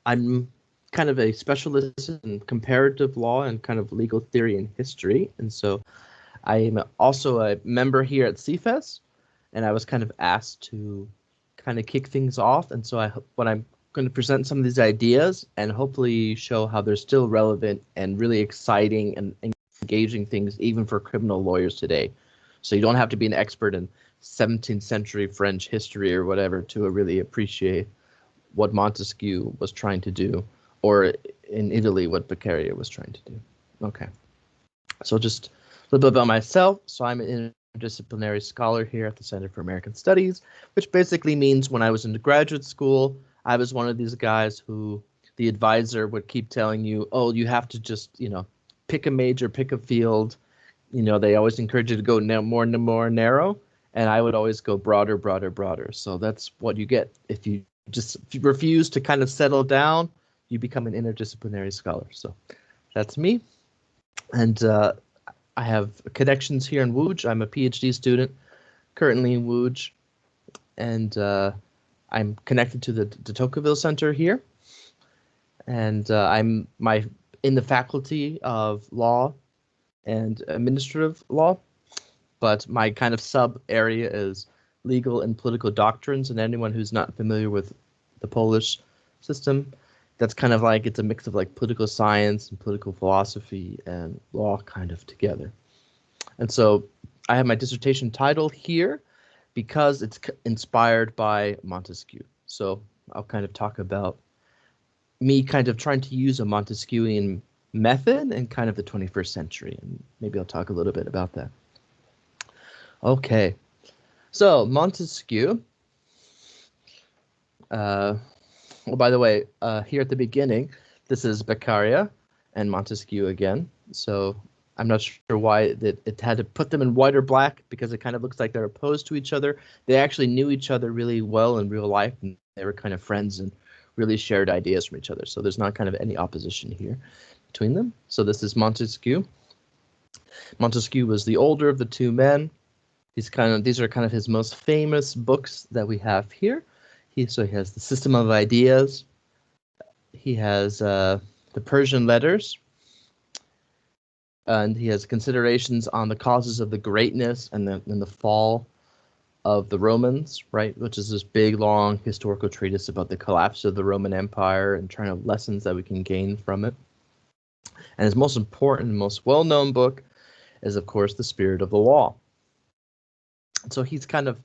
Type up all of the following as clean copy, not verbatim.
I'm kind of a specialist in comparative law and kind of legal theory and history. And so I'm also a member here at CFES, and I was kind of asked to kind of kick things off. And so what I'm going to present some of these ideas and hopefully show how they're still relevant and really exciting and engaging things even for criminal lawyers today. So you don't have to be an expert in 17th century French history or whatever to really appreciate what Montesquieu was trying to do, or in Italy what Beccaria was trying to do. Okay, so just a little bit about myself. So I'm an interdisciplinary scholar here at the Center for American Studies, which basically means when I was in graduate school, I was one of these guys who the advisor would keep telling you, oh, you have to just, pick a major, pick a field. They always encourage you to go more narrow, and I would always go broader, broader, broader. So that's what you get if you refuse to kind of settle down, you become an interdisciplinary scholar. So that's me. And I have connections here in WUJ. I'm a PhD student currently in WUJ, and I'm connected to the Tocqueville Center here. And I'm in the faculty of law and administrative law, but my kind of sub area is legal and political doctrines. And anyone who's not familiar with the Polish system, that's kind of like, it's a mix of like political science and political philosophy and law kind of together. And so I have my dissertation title here because it's inspired by Montesquieu. So I'll kind of talk about me kind of trying to use a Montesquieuian method in kind of the 21st century, and maybe I'll talk a little bit about that. Okay, so Montesquieu. Well, by the way, here at the beginning, this is Beccaria and Montesquieu again. So I'm not sure why it had to put them in white or black, because it kind of looks like they're opposed to each other. They actually knew each other really well in real life, and they were kind of friends and really shared ideas from each other. So there's not kind of any opposition here between them. So this is Montesquieu. Montesquieu was the older of the two men. These are kind of his most famous books that we have here. So he has the System of Ideas. He has the Persian Letters. And he has Considerations on the Causes of the Greatness and the Fall of the Romans, right? Which is this big, long historical treatise about the collapse of the Roman Empire and trying to lessons that we can gain from it. And his most important, most well-known book is, of course, The Spirit of the Law. So he's kind of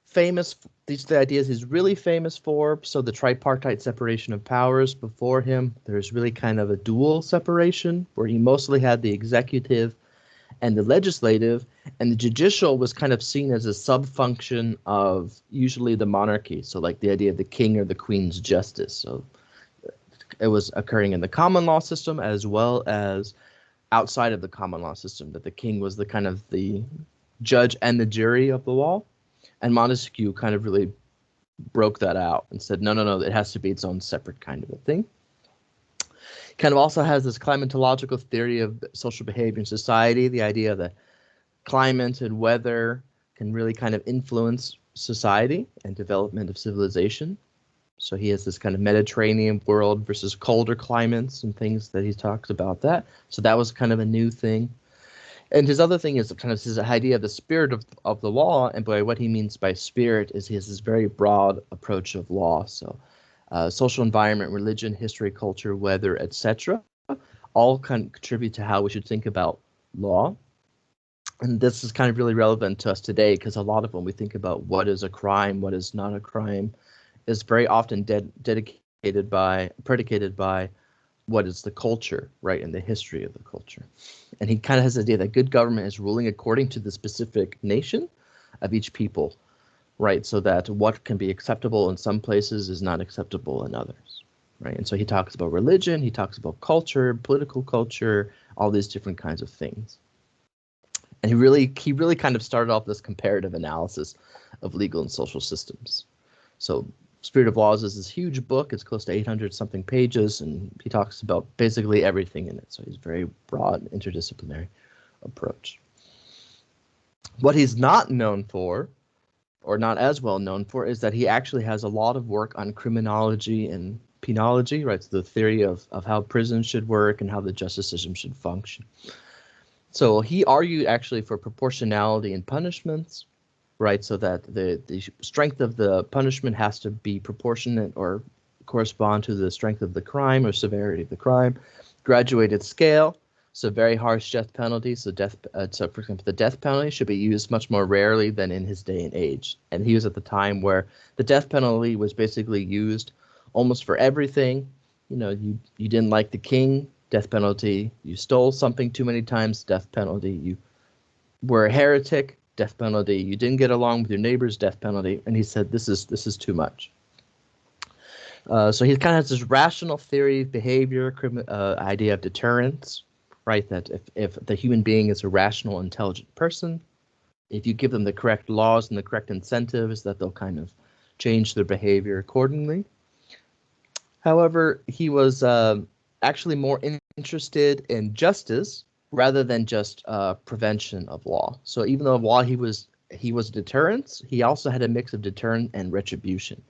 famous. These are the ideas he's really famous for. So the tripartite separation of powers before him, there's really kind of a dual separation where he mostly had the executive and the legislative, and the judicial was kind of seen as a sub-function of usually the monarchy. So like the idea of the king or the queen's justice. So it was occurring in the common law system as well as outside of the common law system, that the king was the kind of the judge and the jury of the law. And Montesquieu kind of really broke that out and said, no, it has to be its own separate kind of a thing. Kind of also has this climatological theory of social behavior in society, the idea that climate and weather can really kind of influence society and development of civilization. So he has this kind of Mediterranean world versus colder climates and things that he talks about that. So that was kind of a new thing. And his other thing is kind of his idea of the spirit of the law, and by what he means by spirit is he has this very broad approach of law. So social environment, religion, history, culture, weather, etc., all contribute to how we should think about law. And this is kind of really relevant to us today, because a lot of when we think about what is a crime, what is not a crime, is very often predicated by what is the culture, right, and the history of the culture. And he kind of has the idea that good government is ruling according to the specific nation of each people, right, so that what can be acceptable in some places is not acceptable in others, right? And so he talks about religion, he talks about culture, political culture, all these different kinds of things. And he really kind of started off this comparative analysis of legal and social systems. So Spirit of Laws is this huge book. It's close to 800 something pages, and he talks about basically everything in it. So he's very broad, interdisciplinary approach. What he's not known for, or not as well known for, is that he actually has a lot of work on criminology and penology, right? So the theory of how prisons should work and how the justice system should function. So he argued actually for proportionality in punishments, right? So that the strength of the punishment has to be proportionate or correspond to the strength of the crime or severity of the crime. Graduated scale, so very harsh death penalty. So so for example, the death penalty should be used much more rarely than in his day and age. And he was at the time where the death penalty was basically used almost for everything. You know, you didn't like the king, death penalty. You stole something too many times, death penalty. You were a heretic, death penalty. You didn't get along with your neighbors, death penalty. And he said, this is too much. So he kind of has this rational theory of behavior, idea of deterrence, right? That if the human being is a rational, intelligent person, if you give them the correct laws and the correct incentives, that they'll kind of change their behavior accordingly. However, he was actually more interested in justice rather than just prevention of law. So even though while he was deterrence, he also had a mix of deterrent and retribution.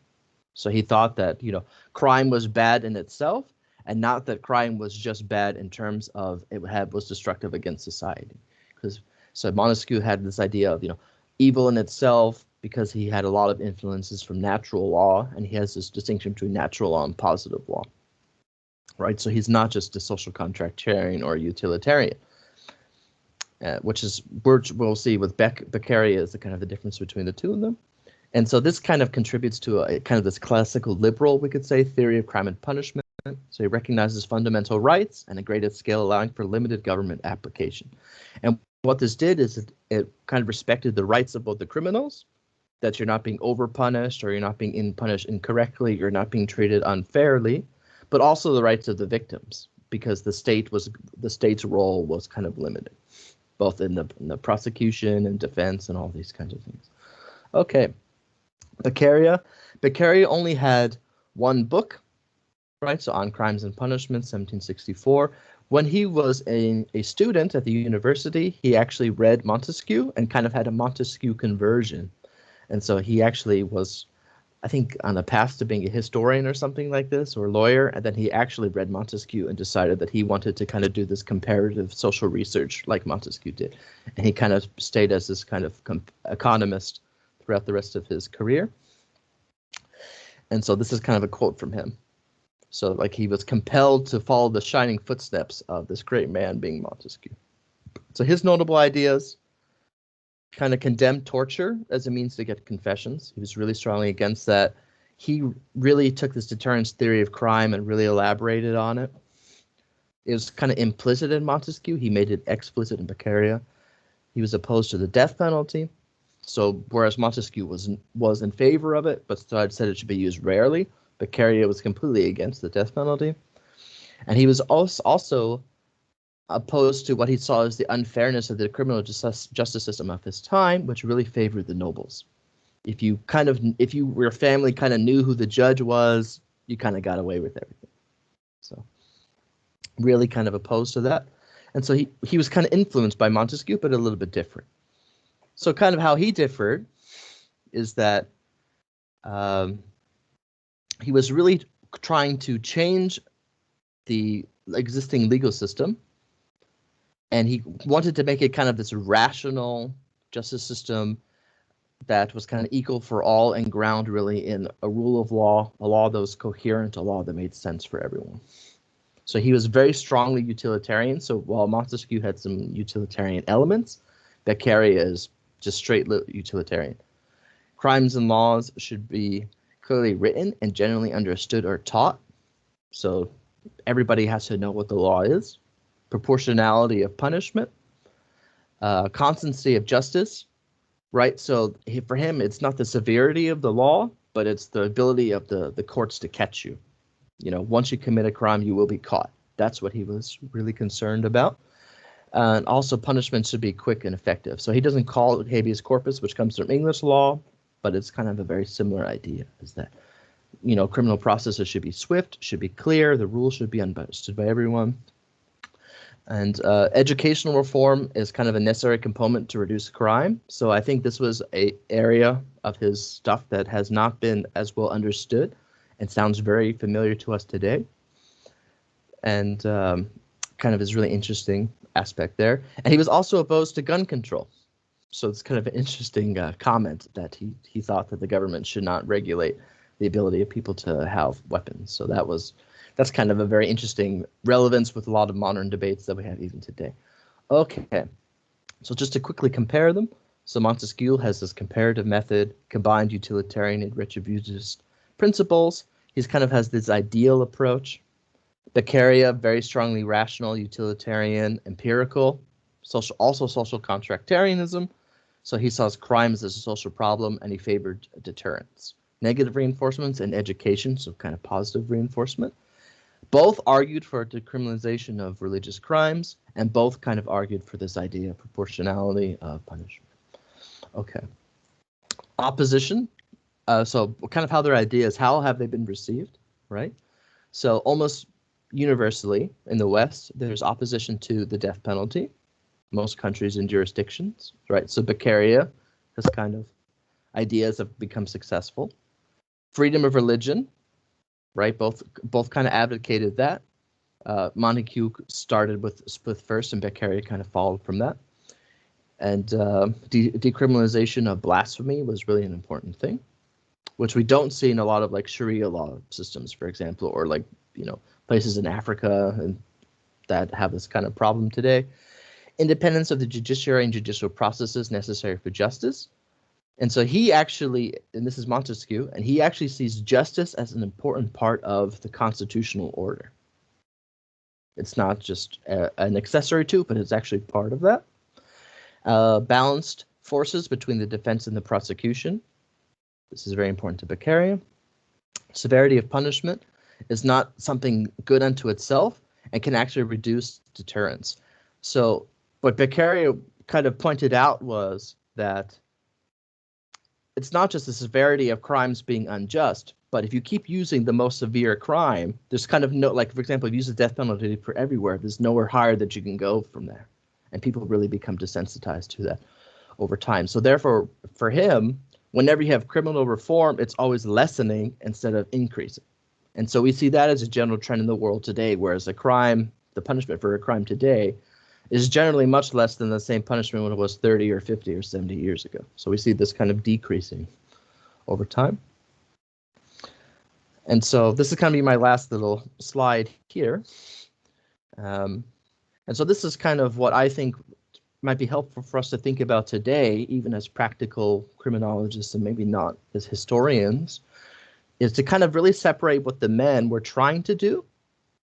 So he thought that, you know, crime was bad in itself, and not that crime was just bad in terms of was destructive against society. So Montesquieu had this idea of, you know, evil in itself, because he had a lot of influences from natural law, and he has this distinction between natural law and positive law, right? So he's not just a social contractarian or a utilitarian, which we'll see with Beccaria is the kind of the difference between the two of them. And so this kind of contributes to a kind of this classical liberal, we could say, theory of crime and punishment. So he recognizes fundamental rights and a greater scale, allowing for limited government application. And what this did is it kind of respected the rights of both the criminals, that you're not being over-punished or you're not being punished incorrectly, you're not being treated unfairly, but also the rights of the victims, because the state's role was kind of limited, both in the prosecution and defense and all these kinds of things. Okay. Beccaria only had one book, right? So On Crimes and Punishment, 1764. When he was a student at the university, he actually read Montesquieu and kind of had a Montesquieu conversion. And so he actually was, I think, on a path to being a historian or something like this, or a lawyer. And then he actually read Montesquieu and decided that he wanted to kind of do this comparative social research like Montesquieu did. And he kind of stayed as this kind of economist throughout the rest of his career. And so this is kind of a quote from him. So like he was compelled to follow the shining footsteps of this great man being Montesquieu. So his notable ideas kind of condemned torture as a means to get confessions. He was really strongly against that. He really took this deterrence theory of crime and really elaborated on it. It was kind of implicit in Montesquieu. He made it explicit in Beccaria. He was opposed to the death penalty. So whereas Montesquieu was in favor of it, but said it should be used rarely, Beccaria was completely against the death penalty. And he was also opposed to what he saw as the unfairness of the criminal justice system of his time, which really favored the nobles. If your family kind of knew who the judge was, you kind of got away with everything. So really kind of opposed to that. And so he was kind of influenced by Montesquieu, but a little bit different. So kind of how he differed is that he was really trying to change the existing legal system, and he wanted to make it kind of this rational justice system that was kind of equal for all and ground really in a rule of law, a law that was coherent, a law that made sense for everyone. So he was very strongly utilitarian. So while Montesquieu had some utilitarian elements, Beccaria is just straight utilitarian. Crimes and laws should be clearly written and generally understood or taught. So everybody has to know what the law is. Proportionality of punishment. Constancy of justice, right? So for him, it's not the severity of the law, but it's the ability of the courts to catch you. You know, once you commit a crime, you will be caught. That's what he was really concerned about. And also punishment should be quick and effective. So he doesn't call it habeas corpus, which comes from English law, but it's kind of a very similar idea, is that, you know, criminal processes should be swift, should be clear, the rules should be understood by everyone. And educational reform is kind of a necessary component to reduce crime. So I think this was an area of his stuff that has not been as well understood. and sounds very familiar to us today. And kind of is really interesting aspect there. And he was also opposed to gun control. So it's kind of an interesting comment that he thought that the government should not regulate the ability of people to have weapons. So that's kind of a very interesting relevance with a lot of modern debates that we have even today. Okay, so just to quickly compare them. So Montesquieu has this comparative method, combined utilitarian and retributist principles. He kind of has this ideal approach. Beccaria, very strongly rational, utilitarian, empirical, also social contractarianism. So he saw crimes as a social problem, and he favored deterrence. Negative reinforcements and education, so kind of positive reinforcement. Both argued for decriminalization of religious crimes, and both kind of argued for this idea of proportionality of punishment. Okay. Opposition. So kind of how their ideas, how have they been received, right? So almost universally in the West, there's opposition to the death penalty. Most countries and jurisdictions, right? So Beccaria, this kind of ideas have become successful. Freedom of religion, right? Both kind of advocated that. Montesquieu started with first, and Beccaria kind of followed from that. And decriminalization of blasphemy was really an important thing, which we don't see in a lot of like Sharia law systems, for example, or like, places in Africa and that have this kind of problem today. Independence of the judiciary and judicial processes necessary for justice. And so he actually, and this is Montesquieu, and he actually sees justice as an important part of the constitutional order. It's not just an accessory to, but it's actually part of that. Balanced forces between the defense and the prosecution. This is very important to Beccaria. Severity of punishment is not something good unto itself and can actually reduce deterrence. So what Beccaria kind of pointed out was that it's not just the severity of crimes being unjust, but if you keep using the most severe crime, there's kind of no, like, for example, if you use the death penalty for everywhere, there's nowhere higher that you can go from there. And people really become desensitized to that over time. So therefore, for him, whenever you have criminal reform, it's always lessening instead of increasing. And so we see that as a general trend in the world today, whereas the punishment for a crime today is generally much less than the same punishment when it was 30 or 50 or 70 years ago. So we see this kind of decreasing over time. And so this is going to be my last little slide here. And so this is kind of what I think might be helpful for us to think about today, even as practical criminologists and maybe not as historians, is to kind of really separate what the men were trying to do,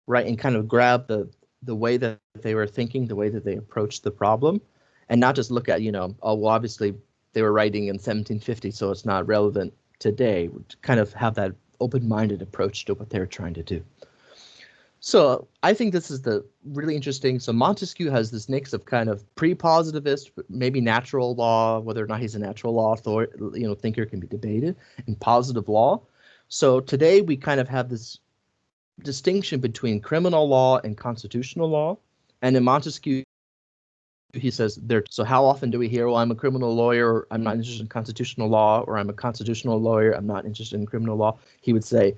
right, and kind of grab the way that they were thinking, the way that they approached the problem, and not just look at, oh, well, obviously they were writing in 1750, so it's not relevant today. Kind of have that open-minded approach to what they were trying to do. So I think this is the really interesting. So Montesquieu has this mix of kind of pre-positivist, maybe natural law, whether or not he's a natural law thinker can be debated, and positive law. So today we kind of have this distinction between criminal law and constitutional law. And in Montesquieu, he says so how often do we hear, well, I'm a criminal lawyer, I'm not interested in constitutional law, or I'm a constitutional lawyer, I'm not interested in criminal law. He would say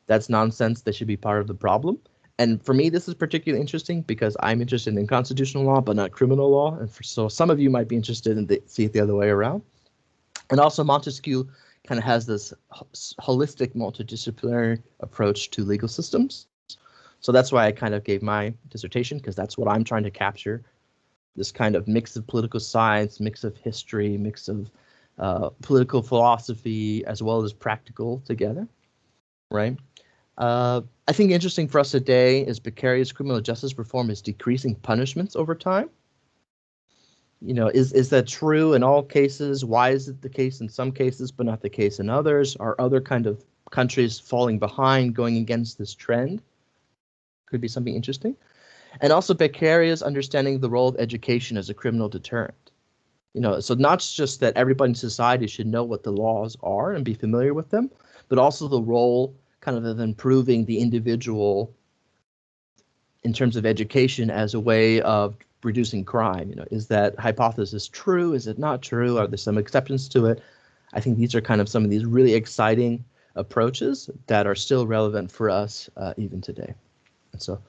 that's nonsense, they should be part of the problem. And for me, this is particularly interesting because I'm interested in constitutional law, but not criminal law. And so some of you might be interested in see it the other way around. And also Montesquieu kind of has this holistic multidisciplinary approach to legal systems. So that's why I kind of gave my dissertation, because that's what I'm trying to capture, this kind of mix of political science, mix of history, mix of political philosophy, as well as practical together, right? I think interesting for us today is Beccaria's criminal justice reform is decreasing punishments over time. Is that true in all cases? Why is it the case in some cases, but not the case in others? Are other kind of countries falling behind, going against this trend? Could be something interesting. And also Beccaria's understanding the role of education as a criminal deterrent. So not just that everybody in society should know what the laws are and be familiar with them, but also the role kind of improving the individual in terms of education as a way of reducing crime. Is that hypothesis true? Is it not true? Are there some exceptions to it? I think these are kind of some of these really exciting approaches that are still relevant for us even today. And so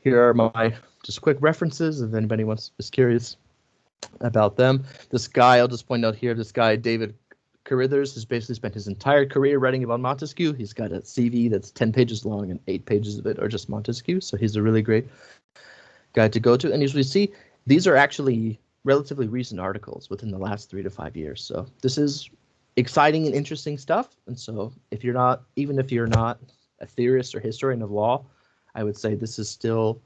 here are my just quick references if anybody is curious about them. This guy, I'll just point out here, this guy, David Carithers, has basically spent his entire career writing about Montesquieu. He's got a CV that's 10 pages long and 8 pages of it are just Montesquieu. So he's a really great guy to go to. And as we see, these are actually relatively recent articles within the last 3 to 5 years. So this is exciting and interesting stuff. And so if you're not, even if you're not a theorist or historian of law, I would say this is still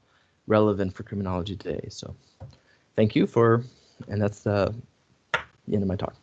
relevant for criminology today. So thank you and that's the end of my talk.